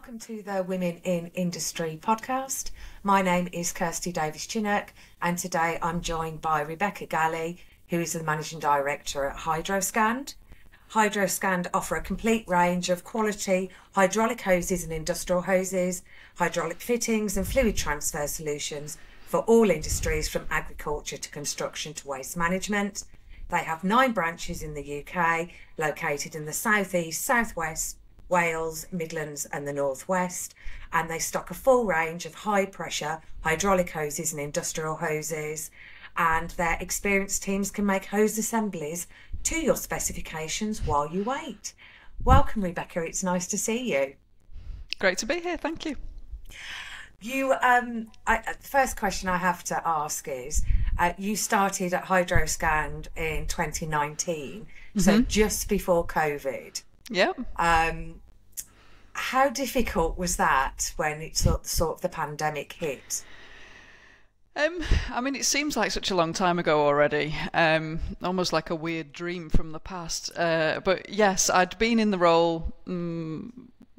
welcome to the Women in Industry podcast. My name is Kirsty Davies-Chinnock, and today I'm joined by Rebecca Galley, who is the Managing Director at Hydroscand. Hydroscand offer a complete range of quality hydraulic hoses and industrial hoses, hydraulic fittings and fluid transfer solutions for all industries from agriculture to construction to waste management. They have 9 branches in the UK, located in the South East, South West, Wales, Midlands and the North West, and they stock a full range of high pressure hydraulic hoses and industrial hoses, and their experienced teams can make hose assemblies to your specifications while you wait. Welcome, Rebecca, it's nice to see you. Great to be here, thank you. The first question I have to ask is, you started at Hydroscand in 2019, so just before COVID. Yeah. How difficult was that when it sort of the pandemic hit? I mean, it seems like such a long time ago already, almost like a weird dream from the past. But yes, I'd been in the role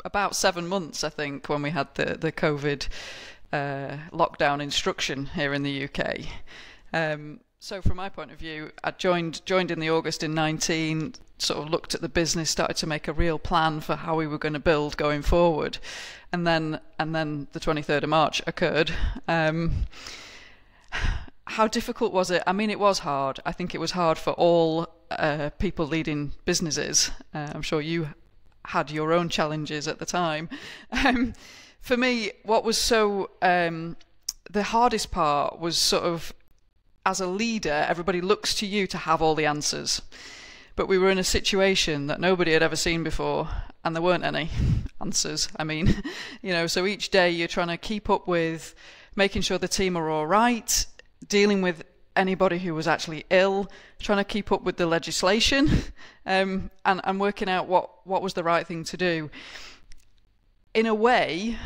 about 7 months, I think, when we had the COVID lockdown instruction here in the UK. So from my point of view, I joined in the August in 19, sort of looked at the business, started to make a real plan for how we were going to build going forward. And then the 23rd of March occurred. How difficult was it? I mean, it was hard. I think it was hard for all people leading businesses. I'm sure you had your own challenges at the time. For me, what was the hardest part was sort of, as a leader, everybody looks to you to have all the answers. But we were in a situation that nobody had ever seen before, and there weren't any answers. I mean, so each day you're trying to keep up with making sure the team are all right, dealing with anybody who was actually ill, trying to keep up with the legislation, and working out what was the right thing to do. In a way,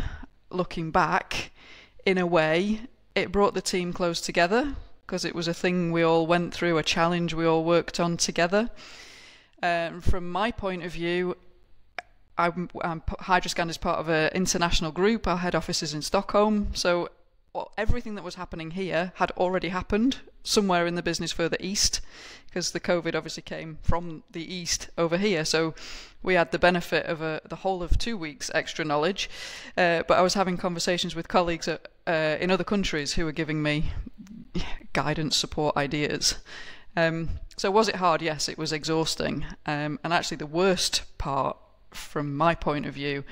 looking back, it brought the team close together, because it was a thing we all went through, a challenge we all worked on together. From my point of view, Hydroscand is part of an international group. Our head office is in Stockholm, so everything that was happening here had already happened somewhere in the business further east, because the COVID obviously came from the east over here. So we had the benefit of the whole of 2 weeks extra knowledge. But I was having conversations with colleagues in other countries who were giving me guidance, support, ideas. So was it hard? Yes, it was exhausting. And actually the worst part from my point of view,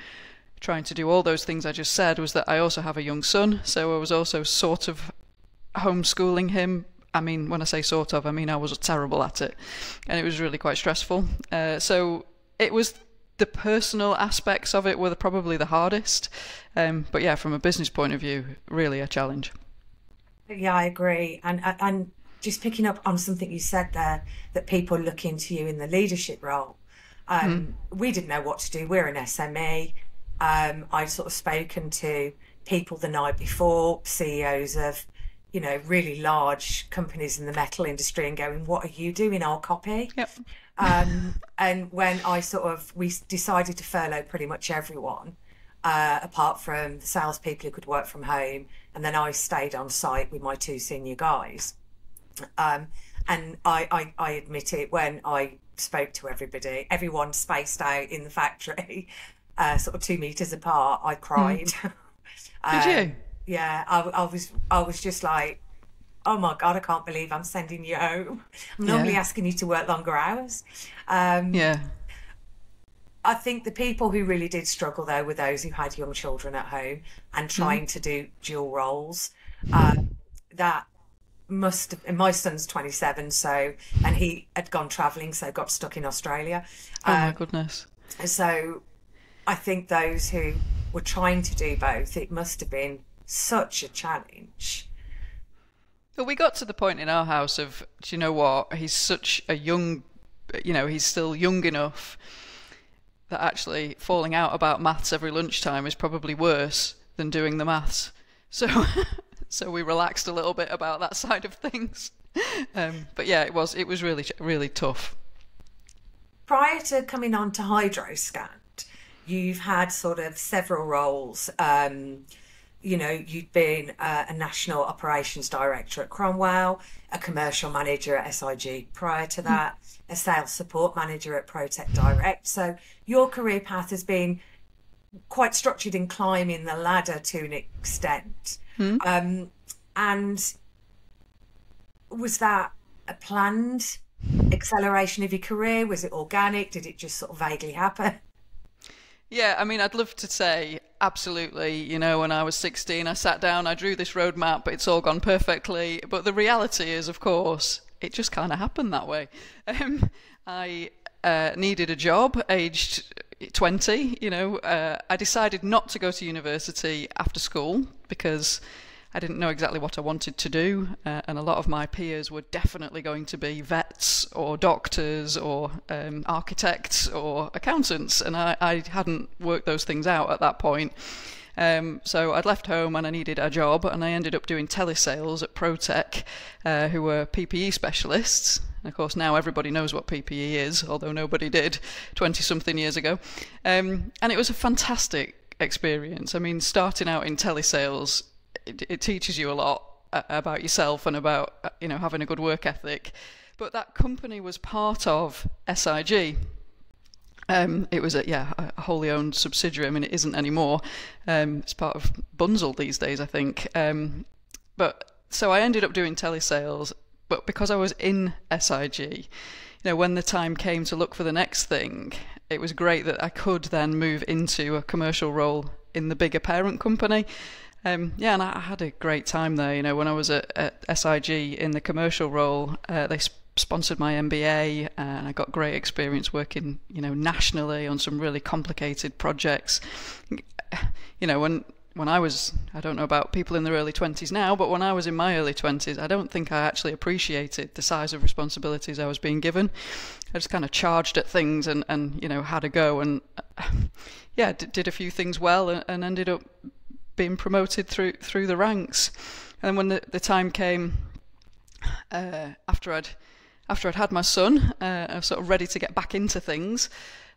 trying to do all those things I just said, was that I also have a young son, so I was also sort of homeschooling him. I mean, when I say sort of, I mean I was terrible at it, and it was really quite stressful. So it was the personal aspects of it were probably the hardest. But yeah, from a business point of view, really a challenge. Yeah, I agree. And just picking up on something you said there, that people look into you in the leadership role. We didn't know what to do. We're an SME. I'd sort of spoken to people the night before, CEOs of, really large companies in the metal industry, and going, what are you doing? I'll copy. Yep. And when we decided to furlough pretty much everyone, apart from the salespeople who could work from home, and then I stayed on site with my 2 senior guys. And I admit it, when I spoke to everybody, everyone spaced out in the factory, sort of 2 meters apart, I cried. Did you? Yeah, I was just like, oh my God, I can't believe I'm sending you home. I'm normally asking you to work longer hours. Yeah. I think the people who really did struggle, though, were those who had young children at home and trying to do dual roles. That must have, and my son's 27, and he had gone travelling, so got stuck in Australia. Oh my goodness. So I think those who were trying to do both, it must have been such a challenge. Well, we got to the point in our house of, do you know what, he's such a young, he's still young enough that actually falling out about maths every lunchtime is probably worse than doing the maths. So we relaxed a little bit about that side of things. But yeah, it was really, really tough. Prior to coming on to Hydroscand, you've had sort of several roles. You'd been a national operations director at Cromwell, a commercial manager at SIG prior to that, a sales support manager at Protect Direct. So your career path has been quite structured in climbing the ladder to an extent. And was that a planned acceleration of your career? Was it organic? Did it just sort of vaguely happen? Yeah, I mean, I'd love to say absolutely. You know, when I was 16, I sat down, I drew this roadmap, it's all gone perfectly. But the reality is, of course, it just kind of happened that way. I needed a job, aged 20. I decided not to go to university after school because I didn't know exactly what I wanted to do, and a lot of my peers were definitely going to be vets or doctors or architects or accountants, and I hadn't worked those things out at that point. So I'd left home and I needed a job, and I ended up doing telesales at Protec, who were PPE specialists. And of course, now everybody knows what PPE is, although nobody did 20-something years ago. And it was a fantastic experience. I mean, starting out in telesales, it teaches you a lot about yourself and about having a good work ethic. But that company was part of SIG. It was a wholly owned subsidiary. I mean, it isn't anymore. It's part of Bunzl these days, I think. But so I ended up doing telesales. But because I was in SIG, when the time came to look for the next thing, it was great that I could then move into a commercial role in the bigger parent company. And I had a great time there. When I was at SIG in the commercial role, they sponsored my MBA, and I got great experience working, nationally on some really complicated projects. When I was, I don't know about people in their early 20s now, but when I was in my early 20s, I don't think I actually appreciated the size of responsibilities I was being given. I just kind of charged at things and had a go, and did a few things well, and ended up being promoted through the ranks. And when the time came, after I'd had my son, I was sort of ready to get back into things.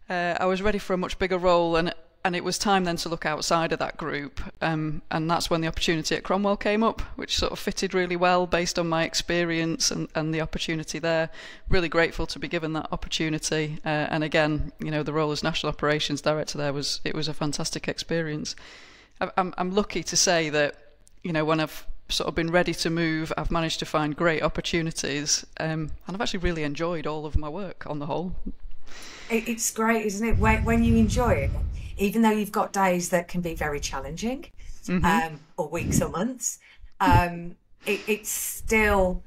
I was ready for a much bigger role, and it was time then to look outside of that group. And that's when the opportunity at Cromwell came up, which sort of fitted really well based on my experience and the opportunity there. Really grateful to be given that opportunity. And again, the role as National Operations Director there was a fantastic experience. I'm lucky to say that, when I've sort of been ready to move, I've managed to find great opportunities, and I've actually really enjoyed all of my work on the whole. It's great, isn't it? When you enjoy it, even though you've got days that can be very challenging, or weeks or months, it still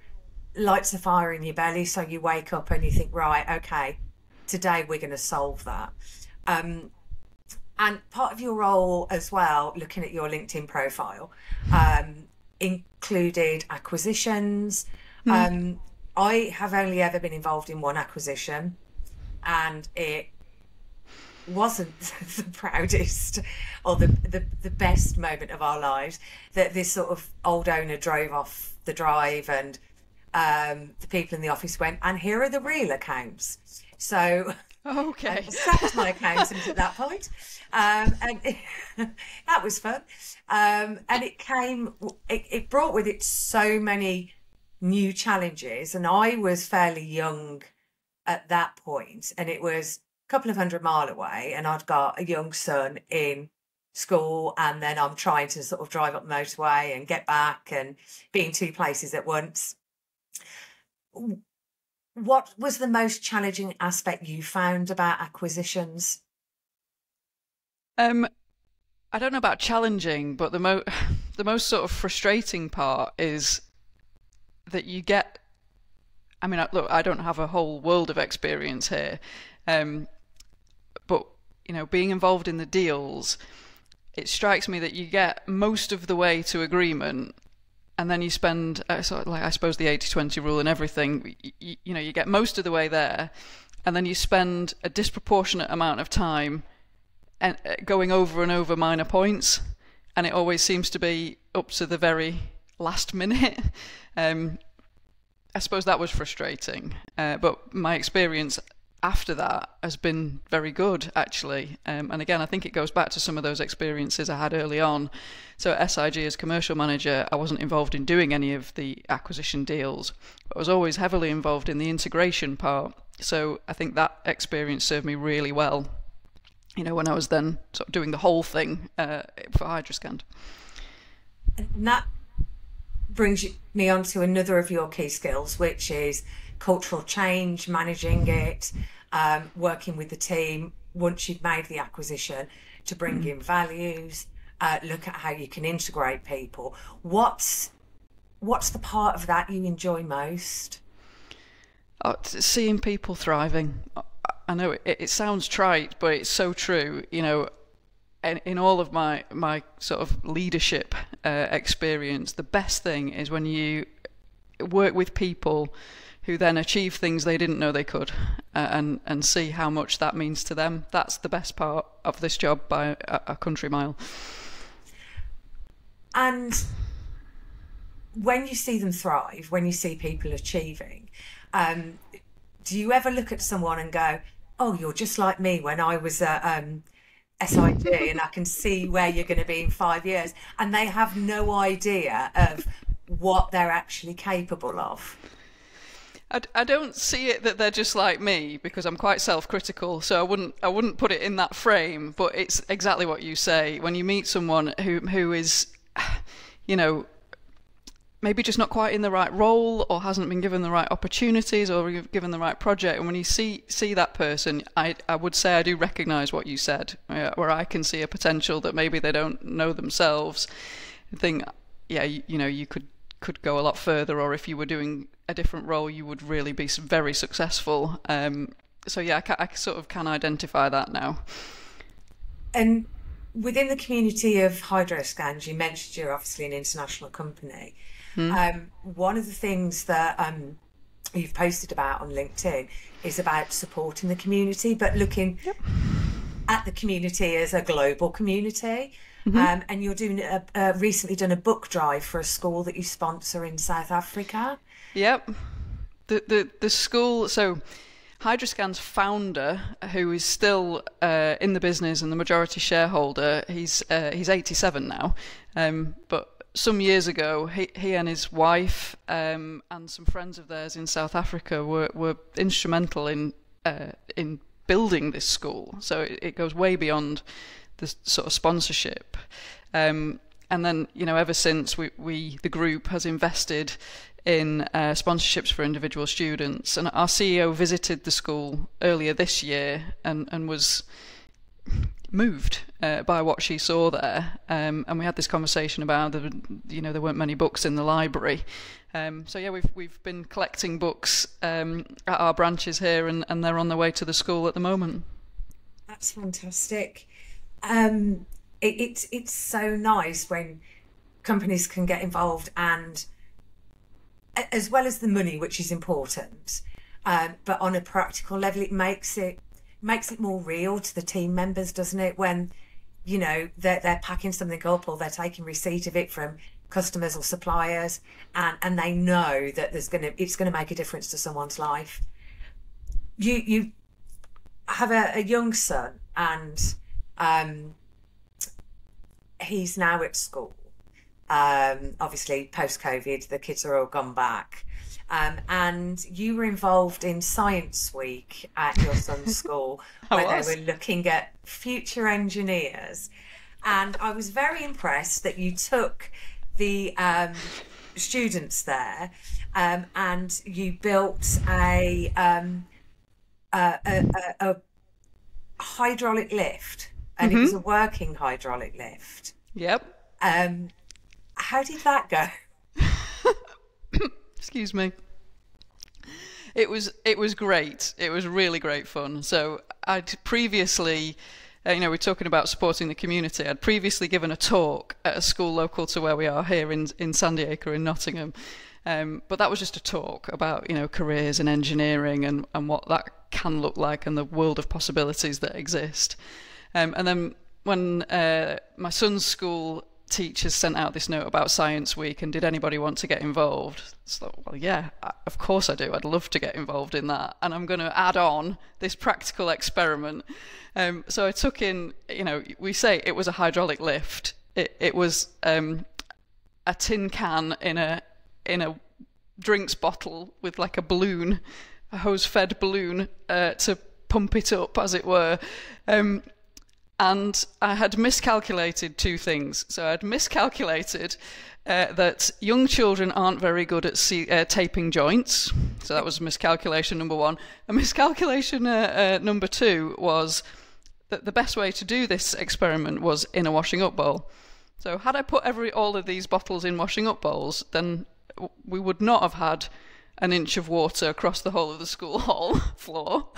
lights a fire in your belly. So you wake up and you think, right, okay, today we're going to solve that. And part of your role as well, looking at your LinkedIn profile, included acquisitions. I have only ever been involved in one acquisition, and it wasn't the proudest or the best moment of our lives. That this sort of old owner drove off the drive, and the people in the office went, and here are the real accounts. So okay, sacked my accountant at that point. And that was fun. And it brought with it so many new challenges. And I was fairly young at that point, and it was a couple of 100 miles away, and I'd got a young son in school, and then I'm trying to sort of drive up the motorway and get back and be in two places at once. What was the most challenging aspect you found about acquisitions? I don't know about challenging, but the most sort of frustrating part is that you get. I mean, look, I don't have a whole world of experience here, but being involved in the deals, it strikes me that you get most of the way to agreement, and then you spend sort of like, I suppose, the 80-20 rule and everything. You get most of the way there, and then you spend a disproportionate amount of time and going over and over minor points, and it always seems to be up to the very last minute. I suppose that was frustrating, but my experience after that has been very good, actually. And again, I think it goes back to some of those experiences I had early on. So at SIG as commercial manager, I wasn't involved in doing any of the acquisition deals, but I was always heavily involved in the integration part. So I think that experience served me really well, when I was then sort of doing the whole thing for Hydroscand. And that brings me on to another of your key skills, which is cultural change, managing it, working with the team once you've made the acquisition to bring in values, look at how you can integrate people. What's the part of that you enjoy most? Seeing people thriving. I know it sounds trite, but it's so true. In all of my sort of leadership experience, the best thing is when you work with people who then achieve things they didn't know they could, and see how much that means to them. That's the best part of this job by a country mile. And when you see them thrive, when you see people achieving, do you ever look at someone and go, oh, you're just like me when I was at SIG, and I can see where you're going to be in 5 years, and they have no idea of what they're actually capable of? I don't see it that they're just like me, because I'm quite self-critical, so I wouldn't put it in that frame. But it's exactly what you say. When you meet someone who is, maybe just not quite in the right role, or hasn't been given the right opportunities, or given the right project, and when you see that person, I would say I do recognise what you said, where I can see a potential that maybe they don't know themselves. I think, you could go a lot further, or if you were doing a different role, you would really be very successful. So yeah, I sort of can identify that now. And within the community of Hydroscand, you mentioned you're obviously an international company. One of the things that you've posted about on LinkedIn is about supporting the community, but looking at the community as a global community. And you're doing recently done a book drive for a school that you sponsor in South Africa. Yep. The school, so Hydroscand's founder, who is still in the business and the majority shareholder, he's 87 now, but some years ago, he and his wife and some friends of theirs in South Africa were instrumental in building this school. So it goes way beyond the sort of sponsorship. And then, ever since, the group has invested in sponsorships for individual students. And our CEO visited the school earlier this year and was moved by what she saw there, and we had this conversation about there weren't many books in the library, so yeah, we've been collecting books at our branches here, and they're on their way to the school at the moment. That's fantastic. It's so nice when companies can get involved, and as well as the money, which is important, but on a practical level, it makes it more real to the team members, doesn't it? When they're packing something up, or they're taking receipt of it from customers or suppliers, and they know that it's gonna make a difference to someone's life. You have a young son, and he's now at school. Obviously, post-COVID, the kids are all gone back. And you were involved in Science Week at your son's school, where they were looking at future engineers. And I was very impressed that you took the students there, and you built a hydraulic lift, and it was a working hydraulic lift. Yep. How did that go? Excuse me. It was great. It was really great fun. So I'd previously, we're talking about supporting the community. I'd previously given a talk at a school local to where we are here in Sandiacre in Nottingham. But that was just a talk about, careers in engineering and what that can look like, and the world of possibilities that exist. And then when my son's school teachers sent out this note about Science Week, and did anybody want to get involved? So, well, yeah, of course I do. I'd love to get involved in that, and I'm going to add on this practical experiment. So I took in, we say it was a hydraulic lift. It was a tin can in a drinks bottle with like a balloon, a hose-fed balloon, to pump it up, as it were. And I had miscalculated two things. So I'd miscalculated that young children aren't very good at taping joints. So that was miscalculation number one. And miscalculation number two was that the best way to do this experiment was in a washing up bowl. So had I put all of these bottles in washing up bowls, then we would not have had an inch of water across the whole of the school hall floor.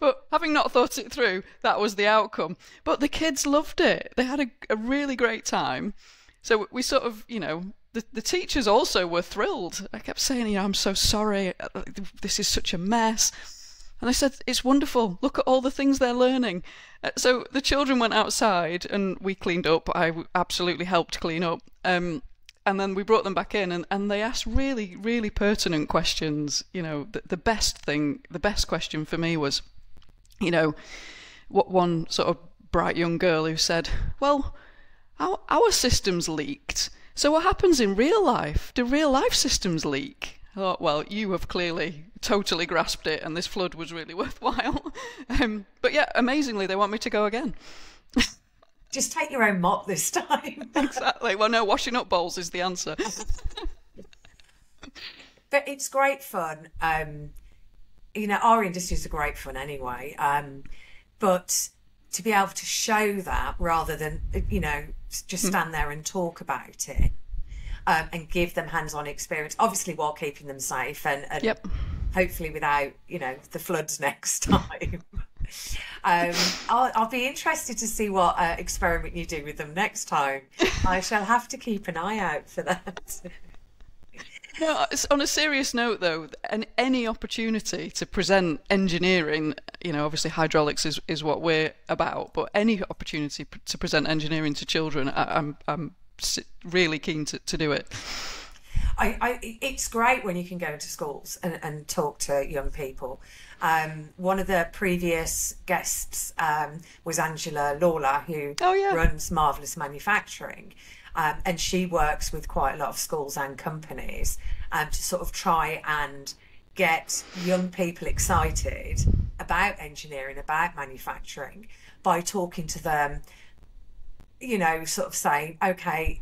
But having not thought it through, that was the outcome. But the kids loved it. They had a really great time. So we sort of, the teachers also were thrilled. I kept saying, I'm so sorry. This is such a mess. And I said, it's wonderful. Look at all the things they're learning. So the children went outside and we cleaned up. I absolutely helped clean up. And then we brought them back in and they asked really, really pertinent questions. The best question for me was, what one sort of bright young girl who said, well, our systems leaked. So what happens in real life? Do real life systems leak? I thought, well, you have clearly totally grasped it and this flood was really worthwhile. But yeah, amazingly, they want me to go again. Just take your own mop this time. Exactly. Well, no, washing up bowls is the answer. But it's great fun. Our industries are great fun anyway. But to be able to show that rather than, just stand there and talk about it, and give them hands-on experience, obviously while keeping them safe and yep. hopefully without, the floods next time. I'll be interested to see what experiment you do with them next time. I shall have to keep an eye out for that. No, on a serious note though, any opportunity to present engineering, obviously hydraulics is what we're about, but any opportunity to present engineering to children, I'm really keen to do it. It's great when you can go into schools and talk to young people. One of the previous guests was Angela Lawler, who runs Marvellous Manufacturing. And she works with quite a lot of schools and companies to sort of try and get young people excited about engineering, about manufacturing, by talking to them, sort of saying, okay,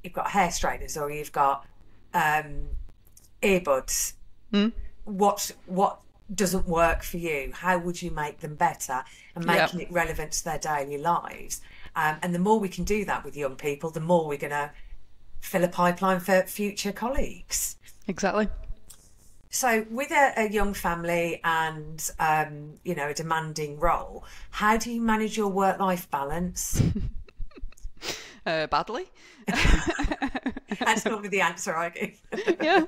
you've got hair straighteners or you've got earbuds. What doesn't work for you? How would you make them better? And making it relevant to their daily lives. And the more we can do that with young people, the more we're going to fill a pipeline for future colleagues. Exactly. So with a young family and, a demanding role, how do you manage your work-life balance? Badly. That's normally the answer I give. Yeah.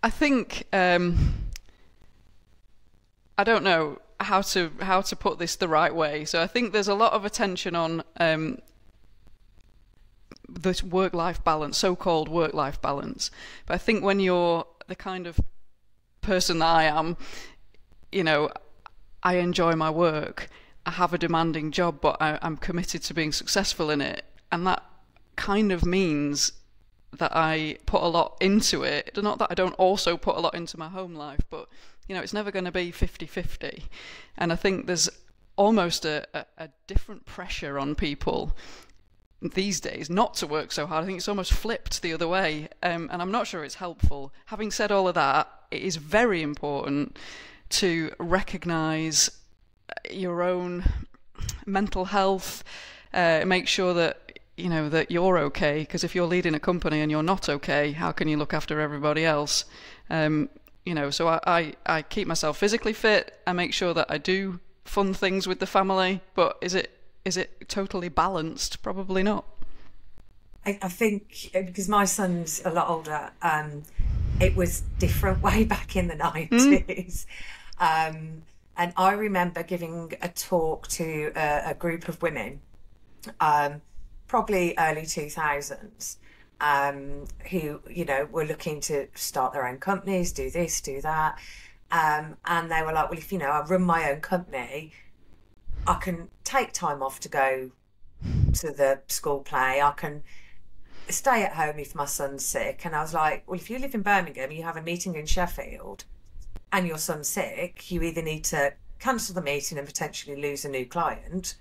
I think, I don't know how to put this the right way. So I think there's a lot of attention on this work-life balance, so-called work-life balance. But I think when you're the kind of person that I am, I enjoy my work. I have a demanding job, but I'm committed to being successful in it. And that kind of means that I put a lot into it. Not that I don't also put a lot into my home life, but it's never going to be 50-50. And I think there's almost a different pressure on people these days not to work so hard. I think it's almost flipped the other way, and I'm not sure it's helpful. Having said all of that, it is very important to recognise your own mental health, make sure that that you're okay, because if you're leading a company and you're not okay, how can you look after everybody else? So I keep myself physically fit. I make sure that I do fun things with the family, but is it totally balanced? Probably not. I think because my son's a lot older, it was different way back in the 90s. And I remember giving a talk to a group of women, probably early 2000s, who, were looking to start their own companies, do this, do that. And they were like, well, if, I run my own company, I can take time off to go to the school play. I can stay at home if my son's sick. And I was like, well, if you live in Birmingham, you have a meeting in Sheffield and your son's sick, you either need to cancel the meeting and potentially lose a new client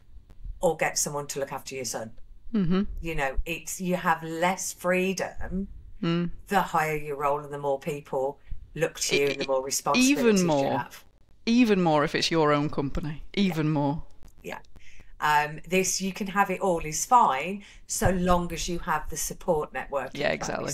or get someone to look after your son. Mm-hmm. You have less freedom the higher your role and the more people look to you and the more responsibilities you have. Even more if it's your own company. Even more. Yeah. This, you can have it all is fine so long as you have the support network. Yeah, exactly.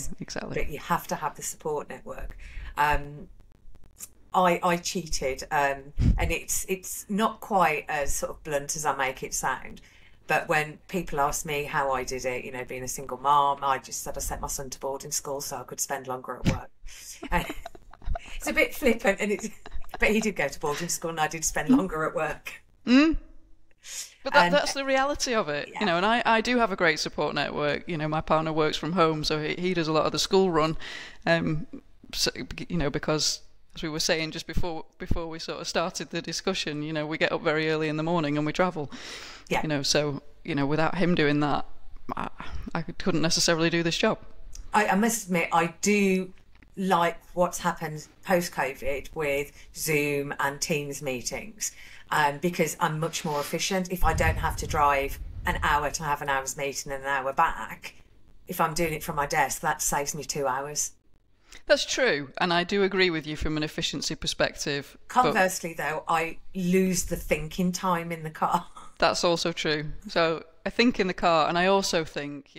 But you have to have the support network. I cheated, and it's not quite as sort of blunt as I make it sound. But when people ask me how I did it, being a single mom, I just said I sent my son to boarding school so I could spend longer at work. And it's a bit flippant, but he did go to boarding school and I did spend longer at work. But that's the reality of it, yeah. And I do have a great support network. My partner works from home, so he does a lot of the school run, because, as we were saying just before we sort of started the discussion, we get up very early in the morning and we travel. Yeah. So, without him doing that, I couldn't necessarily do this job. I must admit, I do like what's happened post-COVID with Zoom and Teams meetings, because I'm much more efficient. If I don't have to drive an hour to have an hour's meeting and an hour back, if I'm doing it from my desk, that saves me 2 hours. That's true, and I do agree with you from an efficiency perspective. Conversely, though, I lose the thinking time in the car. That's also true. So I think in the car, and I also think,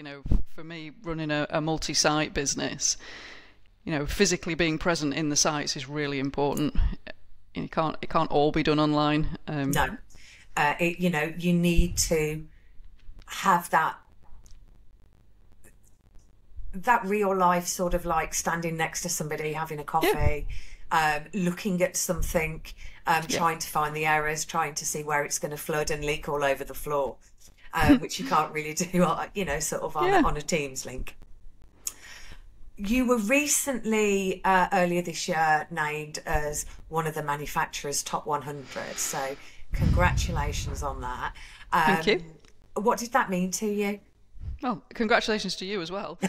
for me, running a multi-site business, physically being present in the sites is really important. It can't all be done online. No, you need to have that real life sort of like standing next to somebody, having a coffee, looking at something, trying to find the errors, trying to see where it's going to flood and leak all over the floor, which you can't really do, sort of on a Teams link. You were recently, earlier this year, named as one of the manufacturer's top 100. So congratulations on that. Thank you. What did that mean to you? Well, congratulations to you as well.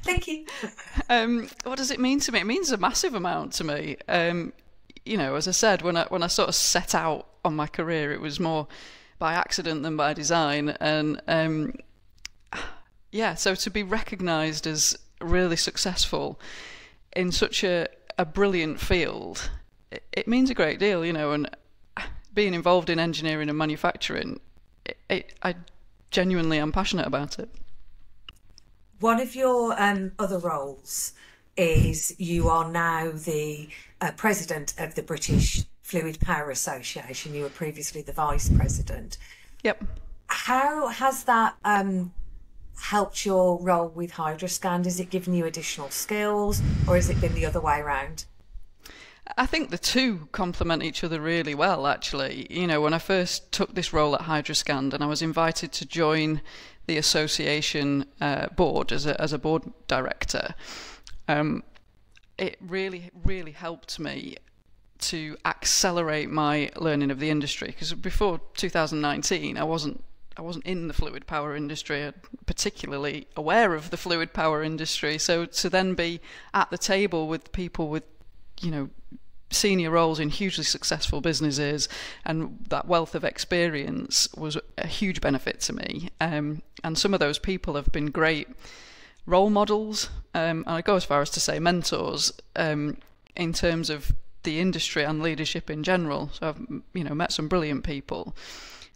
Thank you. What does it mean to me? It means a massive amount to me. As I said, when I sort of set out on my career, it was more by accident than by design. And so to be recognised as really successful in such a brilliant field, it means a great deal, and being involved in engineering and manufacturing, I genuinely am passionate about it. One of your other roles is you are now the president of the British Fluid Power Association. You were previously the vice president. Yep. How has that helped your role with Hydroscand? Has it given you additional skills, or has it been the other way around? I think the two complement each other really well, actually. When I first took this role at Hydroscand and I was invited to join the association board as a board director, it really, really helped me to accelerate my learning of the industry. Because before 2019, I wasn't in the fluid power industry, particularly aware of the fluid power industry. So to then be at the table with people with, senior roles in hugely successful businesses and that wealth of experience was a huge benefit to me. And some of those people have been great role models. I go as far as to say mentors, in terms of the industry and leadership in general. So I've, met some brilliant people.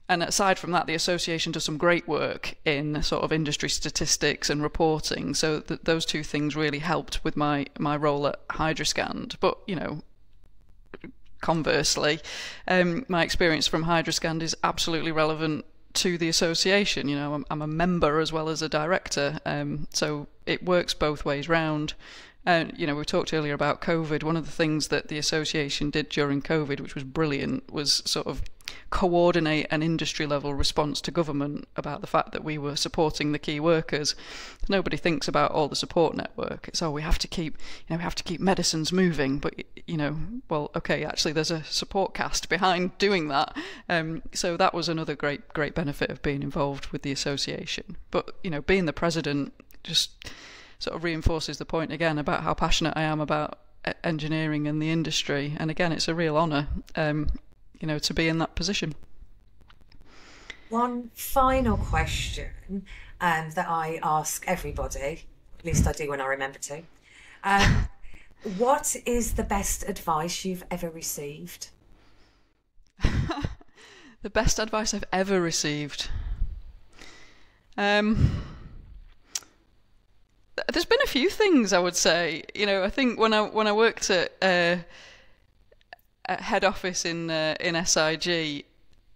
And aside from that, the association does some great work in sort of industry statistics and reporting. So those two things really helped with my role at Hydroscand. But, conversely, my experience from Hydroscand is absolutely relevant to the association. I'm a member as well as a director. So it works both ways round. And, we talked earlier about COVID. One of the things that the association did during COVID, which was brilliant, was sort of coordinate an industry level response to government about the fact that we were supporting the key workers. Nobody thinks about all the support network. It's, we have to keep, we have to keep medicines moving. But, well, okay, actually there's a support cast behind doing that. So that was another great benefit of being involved with the association. But, being the president just sort of reinforces the point again about how passionate I am about engineering and the industry. And again, it's a real honour, to be in that position. One final question that I ask everybody, at least I do when I remember to. What is the best advice you've ever received? The best advice I've ever received? There's been a few things, I would say. I think when I worked at head office in SIG,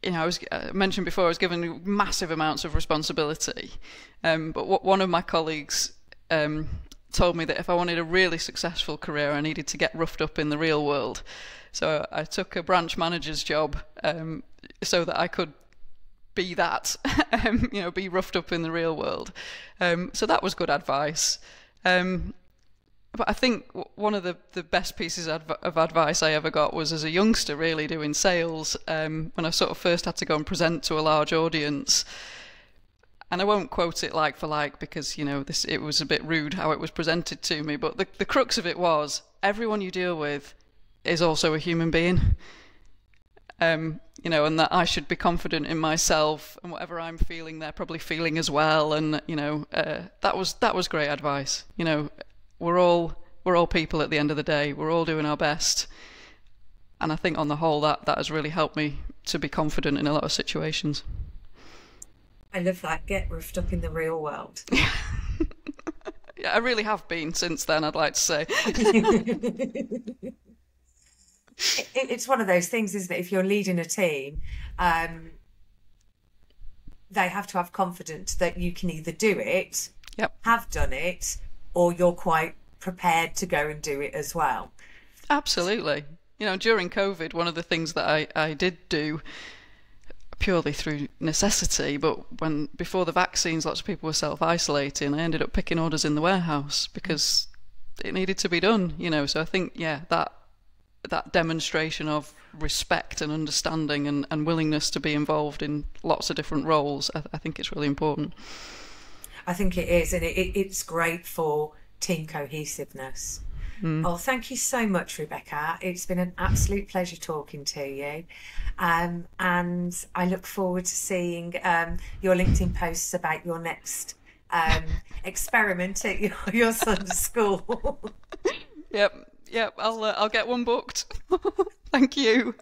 I mentioned before I was given massive amounts of responsibility. But one of my colleagues told me that if I wanted a really successful career, I needed to get roughed up in the real world. So I took a branch manager's job so that I could be that, be roughed up in the real world. So that was good advice. But I think one of the best pieces of advice I ever got was as a youngster, really, doing sales, when I sort of first had to go and present to a large audience. And I won't quote it like for like because, it was a bit rude how it was presented to me. But the crux of it was everyone you deal with is also a human being. And that I should be confident in myself, and whatever I'm feeling, they're probably feeling as well. And that was great advice. We're all people at the end of the day. We're all doing our best, and I think on the whole that has really helped me to be confident in a lot of situations. I love that. Get roughed up in the real world. Yeah, I really have been since then, I'd like to say. It's one of those things, isn't it? If you're leading a team, they have to have confidence that you can either do it, have done it, or you're quite prepared to go and do it as well. Absolutely. During COVID, one of the things that I did do purely through necessity, but before the vaccines, lots of people were self-isolating. I ended up picking orders in the warehouse because it needed to be done, So I think, that demonstration of respect and understanding and willingness to be involved in lots of different roles, I think it's really important. I think it is, and it's great for team cohesiveness. Well, thank you so much, Rebecca. It's been an absolute pleasure talking to you. And I look forward to seeing your LinkedIn posts about your next experiment at your son's school. Yep, I'll get one booked. Thank you.